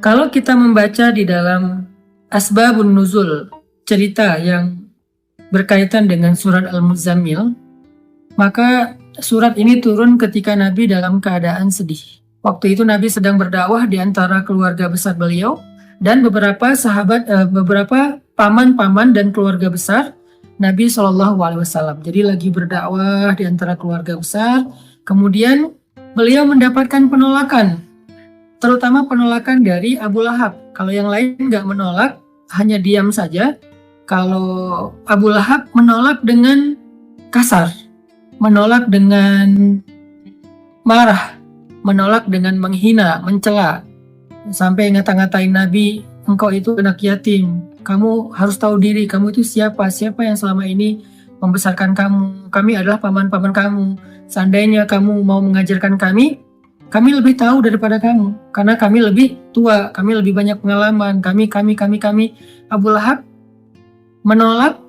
Kalau kita membaca di dalam Asbabun Nuzul, cerita yang berkaitan dengan surat Al-Muzammil, maka surat ini turun ketika Nabi dalam keadaan sedih. Waktu itu Nabi sedang berdakwah di antara keluarga besar beliau dan beberapa sahabat, beberapa paman-paman dan keluarga besar Nabi SAW. Jadi lagi berdakwah di antara keluarga besar, kemudian beliau mendapatkan penolakan, terutama penolakan dari Abu Lahab. Kalau yang lain nggak menolak, hanya diam saja. Kalau Abu Lahab menolak dengan kasar, menolak dengan marah, menolak dengan menghina, mencela, sampai ngata-ngatain Nabi, engkau itu anak yatim, kamu harus tahu diri, kamu itu siapa yang selama ini membesarkan kamu, kami adalah paman-paman kamu, seandainya kamu mau mengajarkan kami lebih tahu daripada kamu, karena kami lebih tua, kami lebih banyak pengalaman, kami. Abu Lahab menolak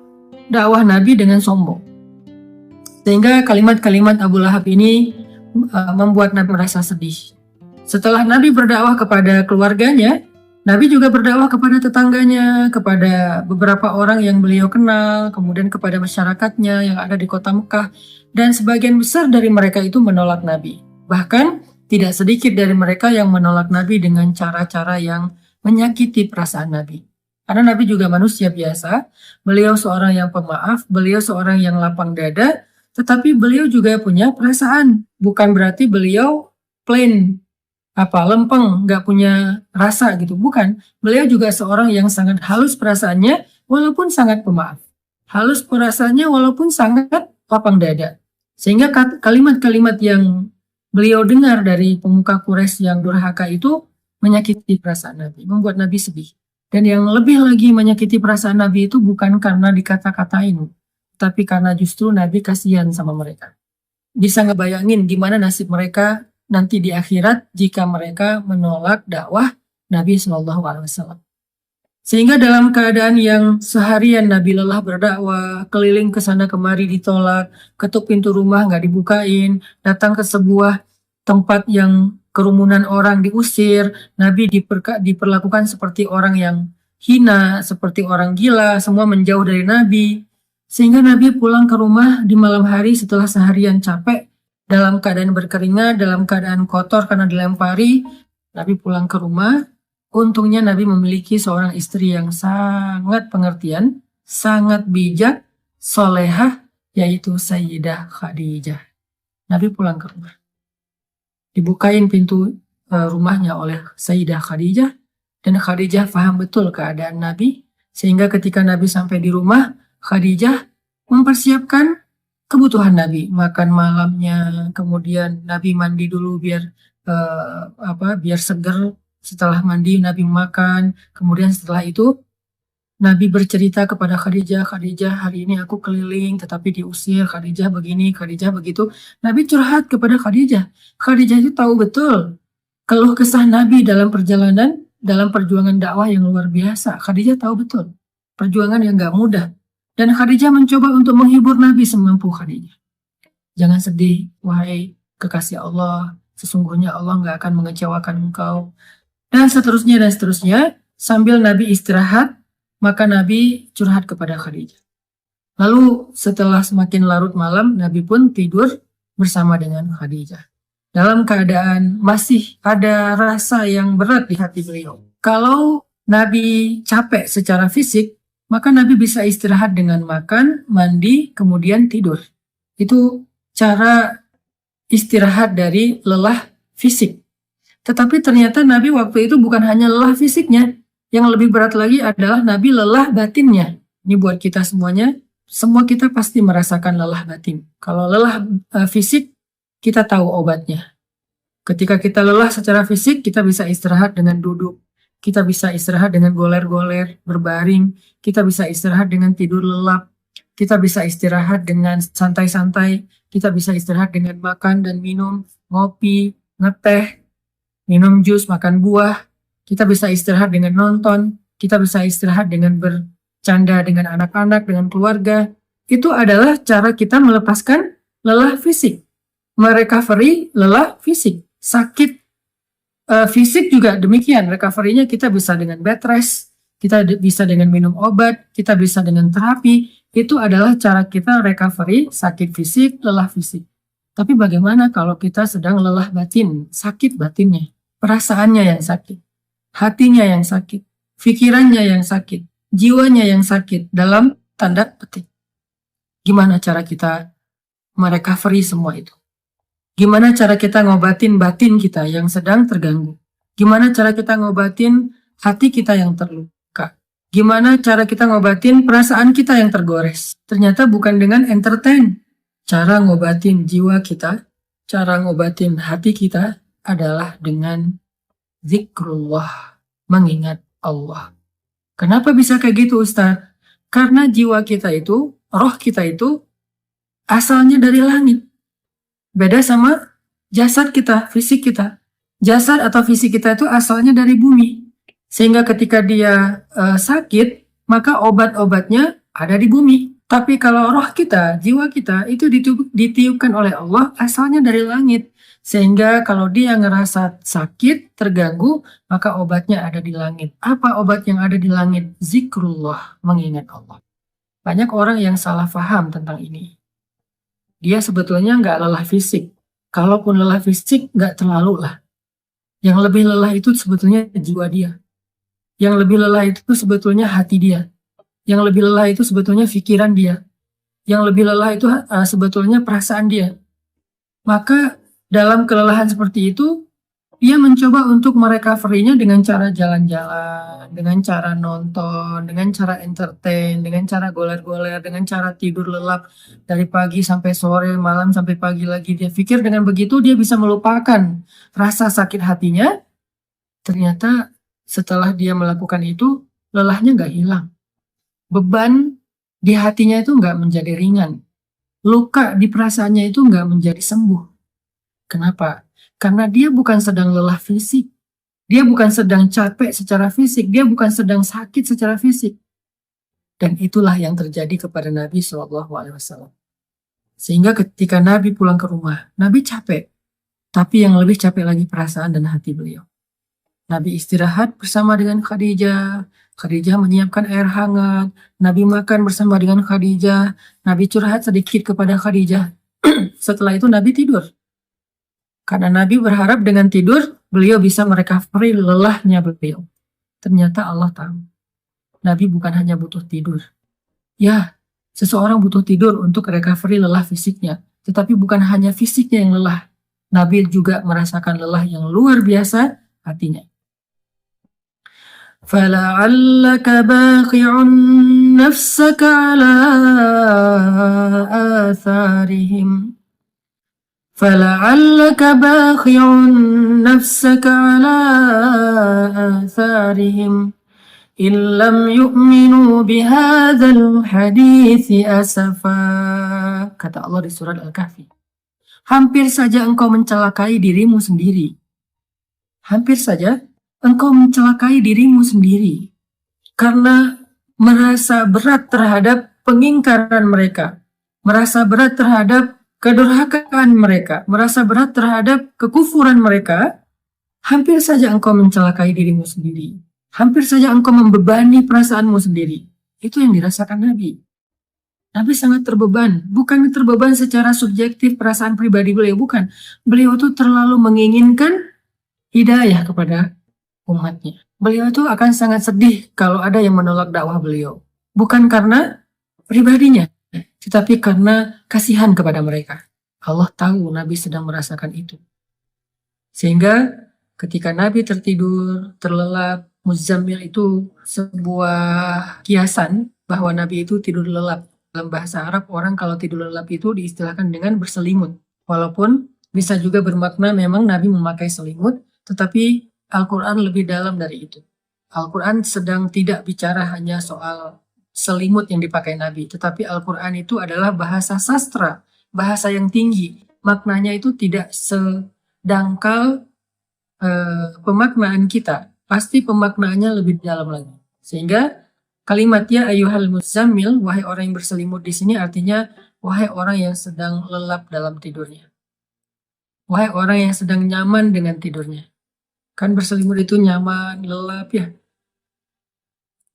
dakwah Nabi dengan sombong. Sehingga kalimat-kalimat Abu Lahab ini membuat Nabi merasa sedih. Setelah Nabi berdakwah kepada keluarganya, Nabi juga berdakwah kepada tetangganya, kepada beberapa orang yang beliau kenal, kemudian kepada masyarakatnya yang ada di kota Mekah, dan sebagian besar dari mereka itu menolak Nabi. Bahkan tidak sedikit dari mereka yang menolak Nabi dengan cara-cara yang menyakiti perasaan Nabi. Karena Nabi juga manusia biasa, beliau seorang yang pemaaf, beliau seorang yang lapang dada, tetapi beliau juga punya perasaan. Bukan berarti beliau plain, lempeng, nggak punya rasa gitu. Bukan, beliau juga seorang yang sangat halus perasaannya, walaupun sangat pemaaf. Halus perasaannya walaupun sangat lapang dada. Sehingga kalimat-kalimat yang beliau dengar dari pemuka Quraisy yang durhaka itu menyakiti perasaan Nabi, membuat Nabi sedih. Dan yang lebih lagi menyakiti perasaan Nabi itu bukan karena dikata-katain, tapi karena justru Nabi kasihan sama mereka. Bisa ngebayangin gimana nasib mereka nanti di akhirat jika mereka menolak dakwah Nabi SAW. Sehingga dalam keadaan yang seharian Nabi lelah berdakwah, keliling ke sana kemari ditolak, ketuk pintu rumah nggak dibukain, datang ke sebuah tempat yang kerumunan orang diusir, Nabi diperlakukan seperti orang yang hina, seperti orang gila, semua menjauh dari Nabi. Sehingga Nabi pulang ke rumah di malam hari setelah seharian capek, dalam keadaan berkeringat, dalam keadaan kotor karena dilempari, Nabi pulang ke rumah. Untungnya Nabi memiliki seorang istri yang sangat pengertian, sangat bijak, solehah, yaitu Sayyidah Khadijah. Nabi pulang ke rumah. Dibukain pintu rumahnya oleh Sayyidah Khadijah, dan Khadijah paham betul keadaan Nabi, sehingga ketika Nabi sampai di rumah, Khadijah mempersiapkan kebutuhan Nabi, makan malamnya, kemudian Nabi mandi dulu biar seger. Setelah mandi Nabi makan, kemudian setelah itu Nabi bercerita kepada Khadijah, Khadijah hari ini aku keliling tetapi diusir, Khadijah begini, Khadijah begitu. Nabi curhat kepada Khadijah. Khadijah itu tahu betul keluh kesah Nabi dalam perjalanan, dalam perjuangan dakwah yang luar biasa. Khadijah tahu betul perjuangan yang gak mudah. Dan Khadijah mencoba untuk menghibur Nabi semampu Khadijah. Jangan sedih, wahai kekasih Allah, sesungguhnya Allah gak akan mengecewakan engkau. Dan seterusnya, sambil Nabi istirahat, maka Nabi curhat kepada Khadijah. Lalu setelah semakin larut malam, Nabi pun tidur bersama dengan Khadijah. Dalam keadaan masih ada rasa yang berat di hati beliau. Kalau Nabi capek secara fisik, maka Nabi bisa istirahat dengan makan, mandi, kemudian tidur. Itu cara istirahat dari lelah fisik. Tetapi ternyata Nabi waktu itu bukan hanya lelah fisiknya, yang lebih berat lagi adalah Nabi lelah batinnya. Ini buat kita semuanya, semua kita pasti merasakan lelah batin. Kalau lelah fisik, kita tahu obatnya. Ketika kita lelah secara fisik, kita bisa istirahat dengan duduk. Kita bisa istirahat dengan goler-goler, berbaring. Kita bisa istirahat dengan tidur lelap. Kita bisa istirahat dengan santai-santai. Kita bisa istirahat dengan makan dan minum, ngopi, ngeteh, minum jus, makan buah. Kita bisa istirahat dengan nonton. Kita bisa istirahat dengan bercanda dengan anak-anak, dengan keluarga. Itu adalah cara kita melepaskan lelah fisik. Merecovery lelah fisik. Sakit Fisik juga demikian, recovery-nya kita bisa dengan bed rest, kita bisa dengan minum obat, kita bisa dengan terapi. Itu adalah cara kita recovery sakit fisik, lelah fisik. Tapi bagaimana kalau kita sedang lelah batin, sakit batinnya, perasaannya yang sakit, hatinya yang sakit, pikirannya yang sakit, jiwanya yang sakit, dalam tanda petik. Gimana cara kita merecovery semua itu? Gimana cara kita ngobatin batin kita yang sedang terganggu? Gimana cara kita ngobatin hati kita yang terluka? Gimana cara kita ngobatin perasaan kita yang tergores? Ternyata bukan dengan entertain. Cara ngobatin jiwa kita, cara ngobatin hati kita adalah dengan zikrullah, mengingat Allah. Kenapa bisa kayak gitu, Ustaz? Karena jiwa kita itu, roh kita itu asalnya dari langit. Beda sama jasad kita, fisik kita. Jasad atau fisik kita itu asalnya dari bumi. Sehingga ketika dia sakit, maka obat-obatnya ada di bumi. Tapi kalau roh kita, jiwa kita itu ditiupkan oleh Allah asalnya dari langit. Sehingga kalau dia ngerasa sakit, terganggu, maka obatnya ada di langit. Apa obat yang ada di langit? Zikrullah, mengingat Allah. Banyak orang yang salah paham tentang ini. Dia sebetulnya nggak lelah fisik. Kalaupun lelah fisik, nggak terlalu lah. Yang lebih lelah itu sebetulnya jiwa dia. Yang lebih lelah itu sebetulnya hati dia. Yang lebih lelah itu sebetulnya pikiran dia. Yang lebih lelah itu sebetulnya perasaan dia. Maka dalam kelelahan seperti itu, dia mencoba untuk merecovery-nya dengan cara jalan-jalan, dengan cara nonton, dengan cara entertain, dengan cara goler-goler, dengan cara tidur lelap dari pagi sampai sore, malam sampai pagi lagi. Dia pikir dengan begitu dia bisa melupakan rasa sakit hatinya. Ternyata setelah dia melakukan itu, lelahnya nggak hilang. Beban di hatinya itu nggak menjadi ringan. Luka di perasaannya itu nggak menjadi sembuh. Kenapa? Karena dia bukan sedang lelah fisik. Dia bukan sedang capek secara fisik. Dia bukan sedang sakit secara fisik. Dan itulah yang terjadi kepada Nabi SAW. Sehingga ketika Nabi pulang ke rumah, Nabi capek. Tapi yang lebih capek lagi perasaan dan hati beliau. Nabi istirahat bersama dengan Khadijah. Khadijah menyiapkan air hangat. Nabi makan bersama dengan Khadijah. Nabi curhat sedikit kepada Khadijah. Setelah itu Nabi tidur. Karena Nabi berharap dengan tidur, beliau bisa merecovery lelahnya beliau. Ternyata Allah tahu. Nabi bukan hanya butuh tidur. Ya, seseorang butuh tidur untuk recovery lelah fisiknya. Tetapi bukan hanya fisiknya yang lelah. Nabi juga merasakan lelah yang luar biasa hatinya. فَلَعَلَّكَ بَاخِعٌ نَفْسَكَ عَلَىٰ آثَارِهِمْ فَلَعَلَّكَ بَاخِعٌ نَفْسَكَ عَلَىٰ آثَارِهِمْ إِن لَّمْ يُؤْمِنُوا بِهَٰذَا الْحَدِيثِ أَسَفًا. Kata Allah di surat Al-Kahfi. Hampir saja engkau mencelakai dirimu sendiri. Hampir saja engkau mencelakai dirimu sendiri. Karena merasa berat terhadap pengingkaran mereka. Merasa berat terhadap kedurhakaan mereka, merasa berat terhadap kekufuran mereka, hampir saja engkau mencelakai dirimu sendiri. Hampir saja engkau membebani perasaanmu sendiri. Itu yang dirasakan Nabi. Nabi sangat terbeban. Bukan terbeban secara subjektif perasaan pribadi beliau, bukan. Beliau itu terlalu menginginkan hidayah kepada umatnya. Beliau itu akan sangat sedih kalau ada yang menolak dakwah beliau. Bukan karena pribadinya, tetapi karena kasihan kepada mereka. Allah tahu Nabi sedang merasakan itu. Sehingga ketika Nabi tertidur, terlelap, Muzammil itu sebuah kiasan bahwa Nabi itu tidur lelap. Dalam bahasa Arab, orang kalau tidur lelap itu diistilahkan dengan berselimut. Walaupun bisa juga bermakna memang Nabi memakai selimut, tetapi Al-Quran lebih dalam dari itu. Al-Quran sedang tidak bicara hanya soal selimut yang dipakai Nabi, tetapi Al-Quran itu adalah bahasa sastra, bahasa yang tinggi. Maknanya itu tidak sedangkal pemaknaan kita, pasti pemaknaannya lebih dalam lagi. Sehingga kalimat ya ayyuhal muzammil, wahai orang yang berselimut di sini artinya wahai orang yang sedang lelap dalam tidurnya. Wahai orang yang sedang nyaman dengan tidurnya. Kan berselimut itu nyaman, lelap ya.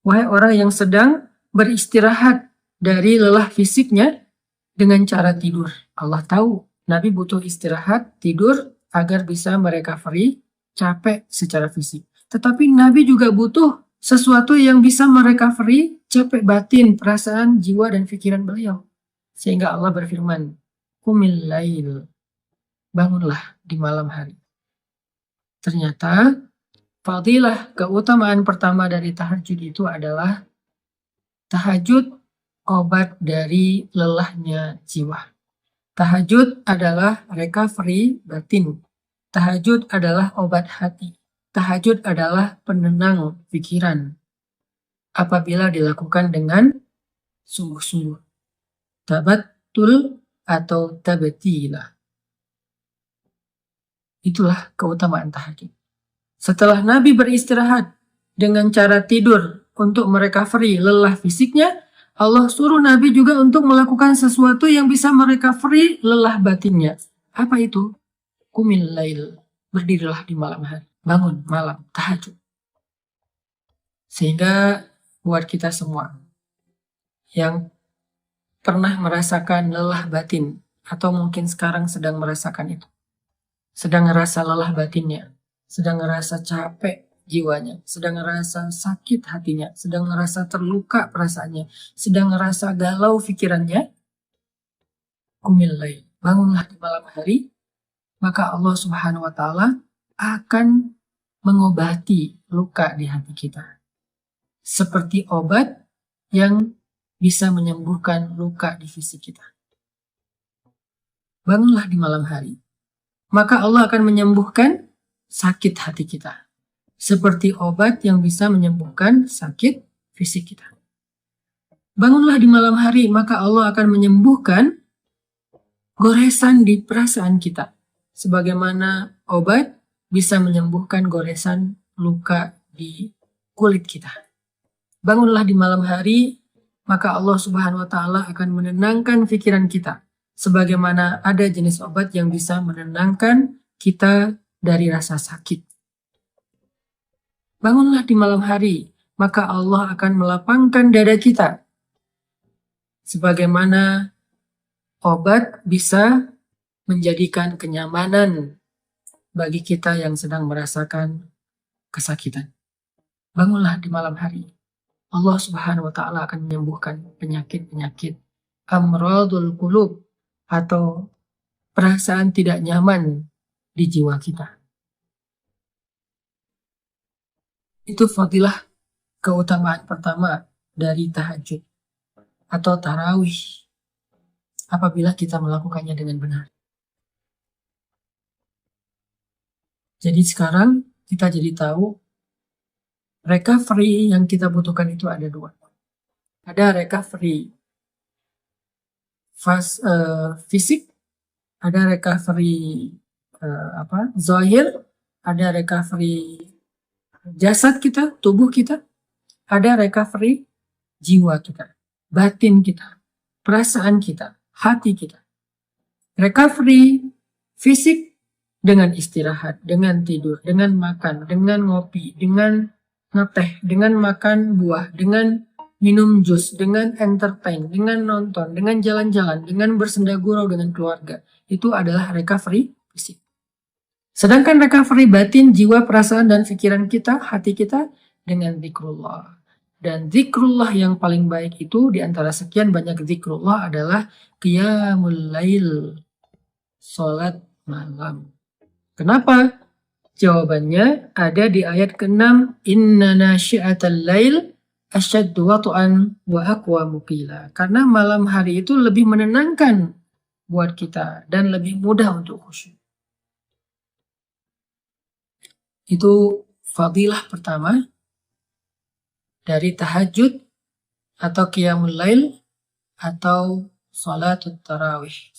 Wahai orang yang sedang beristirahat dari lelah fisiknya dengan cara tidur. Allah tahu Nabi butuh istirahat, tidur agar bisa merecovery capek secara fisik. Tetapi Nabi juga butuh sesuatu yang bisa merecovery capek batin, perasaan, jiwa, dan pikiran beliau. Sehingga Allah berfirman, Qumil lail, bangunlah di malam hari. Ternyata fadilah keutamaan pertama dari tahajud itu adalah tahajud obat dari lelahnya jiwa. Tahajud adalah recovery batin. Tahajud adalah obat hati. Tahajud adalah penenang pikiran. Apabila dilakukan dengan sungguh-sungguh. Tabattul atau tabatilah. Itulah keutamaan tahajud. Setelah Nabi beristirahat dengan cara tidur untuk merecovery lelah fisiknya, Allah suruh Nabi juga untuk melakukan sesuatu yang bisa merecovery lelah batinnya. Apa itu? Qumil lail, berdirilah di malam hari, bangun malam, tahajud. Sehingga buat kita semua yang pernah merasakan lelah batin, atau mungkin sekarang sedang merasakan itu, sedang ngerasa lelah batinnya, sedang ngerasa capek jiwanya, sedang ngerasa sakit hatinya, sedang ngerasa terluka perasaannya, sedang ngerasa galau pikirannya, qumil lail, bangunlah di malam hari, maka Allah Subhanahu wa Ta'ala akan mengobati luka di hati kita. Seperti obat yang bisa menyembuhkan luka di fisik kita. Bangunlah di malam hari, maka Allah akan menyembuhkan sakit hati kita. Seperti obat yang bisa menyembuhkan sakit fisik kita. Bangunlah di malam hari, maka Allah akan menyembuhkan goresan di perasaan kita. Sebagaimana obat bisa menyembuhkan goresan luka di kulit kita. Bangunlah di malam hari, maka Allah Subhanahu wa Ta'ala akan menenangkan pikiran kita. Sebagaimana ada jenis obat yang bisa menenangkan kita dari rasa sakit. Bangunlah di malam hari, maka Allah akan melapangkan dada kita. Sebagaimana obat bisa menjadikan kenyamanan bagi kita yang sedang merasakan kesakitan. Bangunlah di malam hari. Allah Subhanahu wa Ta'ala akan menyembuhkan penyakit-penyakit amradul qulub atau perasaan tidak nyaman di jiwa kita. Itu fadilah keutamaan pertama dari tahajud atau tarawih apabila kita melakukannya dengan benar. Jadi sekarang kita jadi tahu recovery yang kita butuhkan itu ada dua. Ada recovery fisik, ada recovery zahir, ada recovery jasad kita, tubuh kita, ada recovery jiwa kita, batin kita, perasaan kita, hati kita. Recovery fisik dengan istirahat, dengan tidur, dengan makan, dengan ngopi, dengan ngeteh, dengan makan buah, dengan minum jus, dengan entertain, dengan nonton, dengan jalan-jalan, dengan bersenda gurau dengan keluarga. Itu adalah recovery fisik. Sedangkan recovery batin, jiwa, perasaan, dan pikiran kita, hati kita dengan zikrullah. Dan zikrullah yang paling baik itu di antara sekian banyak zikrullah adalah qiyamul lail, sholat malam. Kenapa? Jawabannya ada di ayat ke-6, inna nasyi'atal lail asyaddu wat'an wa aqwamu qila. Karena malam hari itu lebih menenangkan buat kita dan lebih mudah untuk khusyuk. Itu fadilah pertama dari tahajud atau qiyamul lail atau salat tarawih.